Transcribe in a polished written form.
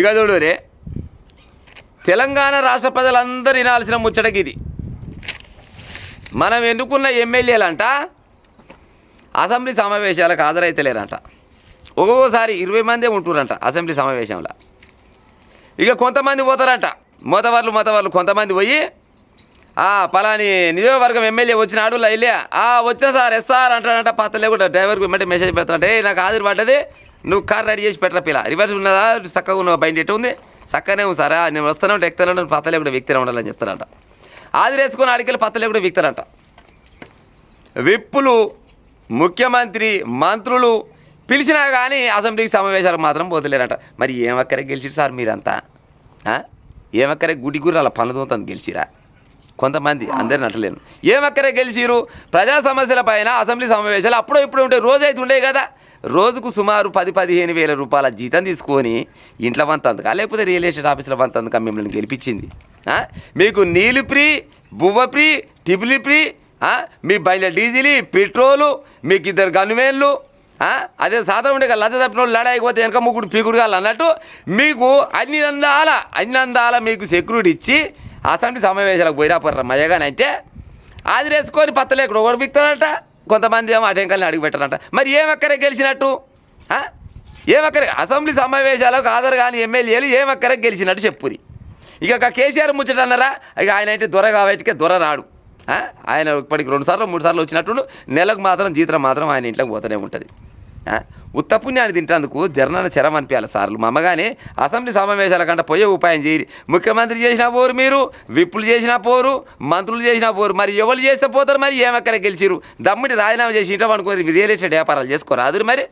ఇక చూడు రే, తెలంగాణ రాష్ట్ర ప్రజలందరూ వినాల్సిన ముచ్చటకి ఇది. మనం ఎన్నుకున్న ఎమ్మెల్యేలంట అసెంబ్లీ సమావేశాలకు హాజరైతలేరంట. ఒక్కొక్కసారి 20 మందే ఉంటున్నారంట అసెంబ్లీ సమావేశంలో. ఇక కొంతమంది పోతారంట, మోతవర్లు కొంతమంది పోయి పలాని నియోజకవర్గం ఎమ్మెల్యే వచ్చినాడు లైలే వచ్చిన సార్ ఎస్ఆర్ అంటాడంట. పత్త లేకుండా డ్రైవర్కి వెంటనే మెసేజ్ పెడతాడంటే నాకు హాజరు పడ్డది, నువ్వు కార్ రెడీ చేసి పెట్టరా పిల్ల, రివర్స్ ఉన్నదా, చక్కగా ఉన్న బయట ఎట్టు ఉంది, చక్కనే ఉంది సారా, నేను వస్తాను ఎక్కుతాను, పత్త లేకుండా వ్యక్తిలో ఉండాలని చెప్తారంట. హాజరు వేసుకొని ఆడికెళ్ళి పత్త లేకుండా వ్యక్తారంట. విప్పులు, ముఖ్యమంత్రి, మంత్రులు పిలిచినా కానీ అసెంబ్లీకి సమావేశాలకు మాత్రం పోతలేరంట. మరి ఏమక్కరే గెలిచిరు సార్ మీరంతా? ఏమక్కరే గుడి గుర్రాల పనులతో గెలిచిరా? కొంతమంది, అందరిని అంటలేను. ఏమక్కరే గెలిచిరు? ప్రజా సమస్యల పైన అసెంబ్లీ సమావేశాలు అప్పుడో ఇప్పుడు ఉండే, రోజు అయితే ఉండే కదా. రోజుకు సుమారు 10-15 వేల రూపాయల జీతం తీసుకొని ఇంట్లో వంతందుక లేకపోతే రియల్ ఎస్టేట్ ఆఫీసులో వంతందుక మిమ్మల్ని గెలిపించింది. మీకు నీళ్ళు ఫ్రీ, బువ్వ ఫ్రీ, టిబుల్ ఫ్రీ, మీ బయట డీజిల్, పెట్రోలు, మీకు 2 గన్మేన్లు, అదే సాధారణ ఉండే లచ్చ తప్పిన లడాయిపోతే వెనక ముగ్గుడు పీకుడు కాదు అన్నట్టు మీకు అన్ని అందాల మీకు సెక్యూరిటీ ఇచ్చి అసెంబ్లీ సమావేశాలకు పోయిరాపర్రా మజగాని అంటే ఆదిరేసుకొని పత్తలేకుండా ఒకటి బిక్తారంట. కొంతమంది ఏమో అటెంకల్ని అడిగి పెట్టారంట. మరి ఏమక్కరే గెలిచినట్టు? ఏమక్కరే అసెంబ్లీ సమావేశాలకు హాజరు కానీ ఎమ్మెల్యేలు ఏమక్కరే గెలిచినట్టు చెప్పురి. ఇక కేసీఆర్ ముచ్చటన్నారా? ఇక ఆయన అంటే దొర కాబట్టికే దొర రాడు. ఆయన ఇప్పటికి 2 సార్లు 3 సార్లు వచ్చినట్టు నెలకు మాత్రం జీతం మాత్రం ఆయన ఇంట్లోకి పోతూనే ఉంటుంది. ఉత్తపుణ్యాన్ని తింటేందుకు జర్నల చెరం అనిపించాలి సార్లు. మా అమ్మగానే అసెంబ్లీ సమావేశాల కంటే పోయే ఉపాయం చేయరు. ముఖ్యమంత్రి చేసినా పోరు, మీరు విప్పులు చేసినా పోరు, మంత్రులు చేసినా పోరు. మరి ఎవరు చేస్తే పోతారు? మరి ఏమక్కర గెలిచిరు? దమ్ముడి రాజీనామా చేసి ఇంట్లో అనుకోని రియల్ ఎస్టేట్ వ్యాపారాలు చేసుకోరాదు మరి.